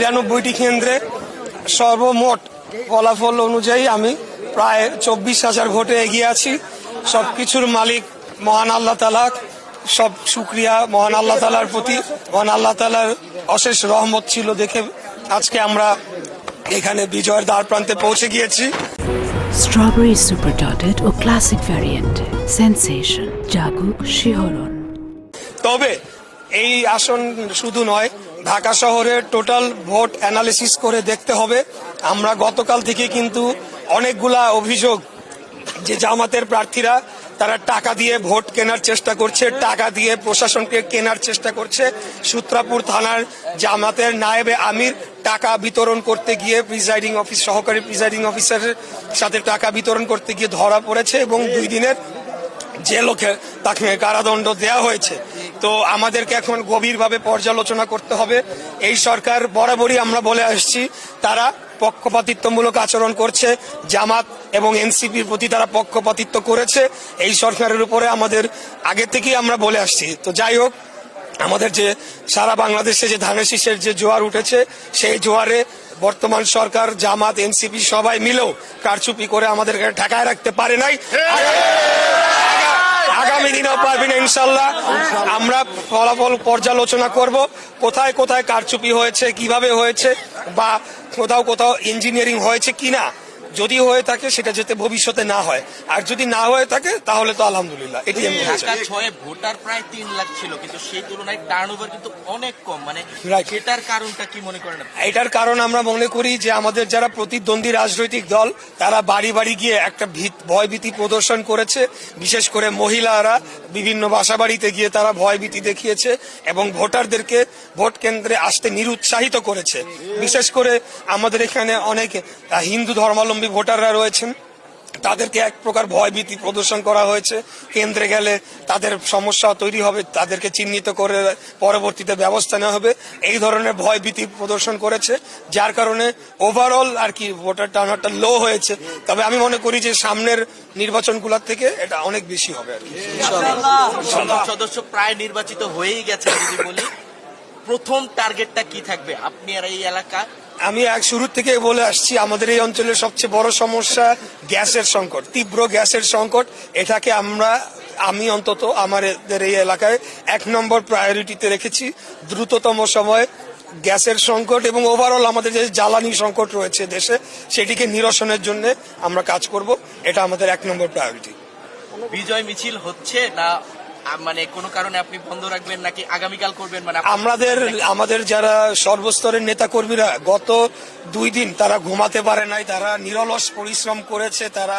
99টি কেন্দ্রে সর্বমোট ফলাফল অনুযায়ী আমি প্রায় 24,000 ভোটে এগিয়ে আছি। সবকিছুর মালিক মহান আল্লাহ তাআলা, সব শুকরিয়া মহান আল্লাহ তাআলার প্রতি। মহান আল্লাহ তাআলার অশেষ রহমত ছিল দেখে আজকে আমরা এখানে বিজয়ের দ্বার প্রান্তে পৌঁছে গিয়েছি। স্ট্রবেরি সুপার ডটেড ও ক্লাসিক ভ্যারিয়েন্টে সেন্সেশন জাগুক শিহরণ। তবে এই আসন শুধু নয়, ঢাকা শহরের টোটাল ভোট অ্যানালিসিস করে দেখতে হবে। আমরা গতকাল থেকে কিন্তু অনেকগুলা অভিযোগ যে জামাতের প্রার্থীরা তারা টাকা দিয়ে ভোট কেনার চেষ্টা করছে, টাকা দিয়ে প্রশাসনকে কেনার চেষ্টা করছে। সূত্রাপুর থানার জামাতের নায়েবে আমির টাকা বিতরণ করতে গিয়ে সহকারী প্রিজাইডিং অফিসারের সাথে টাকা বিতরণ করতে গিয়ে ধরা পড়েছে এবং 2 দিনের জেলকে তাকে কারাদণ্ড দেওয়া হয়েছে। তো আমাদেরকে এখন গভীরভাবে পর্যালোচনা করতে হবে। এই সরকার বরাবরই আমরা বলে আসছি তারা পক্ষপাতিত্বমূলক আচরণ করছে, জামাত এবং এনসিপির প্রতি তারা পক্ষপাতিত্ব করেছে। এই সরকারের উপরে আমাদের আগে থেকেই আমরা বলে আসছি। তো যাই হোক, আমাদের যে সারা বাংলাদেশে যে ধানের শীষের যে জোয়ার উঠেছে, সেই জোয়ারে বর্তমান সরকার, জামাত, এনসিপি সবাই মিলেও কারচুপি করে আমাদেরকে ঠেকায় রাখতে পারে নাই। আগামী দিনেও পারবে না ইনশাল্লাহ। আমরা ফলাফল পর্যালোচনা করব, কোথায় কোথায় কারচুপি হয়েছে, কিভাবে হয়েছে, বা কোথাও ইঞ্জিনিয়ারিং হয়েছে কিনা। যদি হয়ে থাকে সেটা যাতে ভবিষ্যতে না হয়, আর যদি না হয়ে থাকে তাহলে তো আলহামদুলিল্লাহ। এটি আমি ঢাকা 6 ভোটার প্রায় 3 লাখ ছিল, কিন্তু সেই তুলনায় টার্নওভার কিন্তু অনেক কম। মানে এটার কারণটা কি মনে করেন? এটার কারণ আমরা মনে করি যে আমাদের যারা প্রতিদ্বন্দ্বী রাজনৈতিক দল তারা বাড়ি বাড়ি গিয়ে একটা ভয়ভীতি প্রদর্শন করেছে। বিশেষ করে মহিলারা বিভিন্ন বাসাবাড়িতে গিয়ে তারা ভয়ভীতি দেখিয়েছে এবং ভোটারদেরকে ভোট কেন্দ্রে আসতে নিরুৎসাহিত করেছে। বিশেষ করে আমাদের এখানে অনেক হিন্দু ধর্মাবলম্বী ভোটাররা রয়েছেন, তাদেরকে এক প্রকার ভয়ভীতি প্রদর্শন করা হয়েছে। কেন্দ্রে গেলে তাদের সমস্যা তৈরি হবে, তাদেরকে চিহ্নিত করে পরবর্তীতে ব্যবস্থা নেওয়া হবে, এই ধরনের ভয়ভীতি প্রদর্শন করেছে, যার কারণে ওভারঅল আর কি ভোটার টার্নআউটটা লো হয়েছে। তবে আমি মনে করি যে সামনের নির্বাচনগুলোর থেকে এটা অনেক বেশি হবে আর কি। সদস্য প্রায় নির্বাচিত হয়েই গেছে। যদি বলি প্রথম টার্গেটটা কি থাকবে আপনি আর এই এলাকা? আমি শুরু থেকে বলে আসছি, আমাদের এই অঞ্চলের সবচেয়ে বড় সমস্যা গ্যাসের সংকট, তীব্র গ্যাসের সংকট। এটাকে আমি অন্তত আমাদের এই এলাকায় 1 নম্বর প্রায়োরিটিতে রেখেছি। দ্রুততম সময়ে গ্যাসের সংকট এবং ওভারঅল আমাদের যে জ্বালানি সংকট রয়েছে দেশে, সেটিকে নিরসনের জন্য আমরা কাজ করব। এটা আমাদের 1 নম্বর প্রায়োরিটি। বিজয় মিছিল হচ্ছে না, মানে কোনো কারণে আপনি বন্ধ রাখবেন নাকি আগামীকাল করবেন? মানে আমাদের যারা সর্বস্তরের নেতা কর্মীরা গত 2 দিন তারা ঘুমাতে পারে নাই, তারা নিরলস পরিশ্রম করেছে। তারা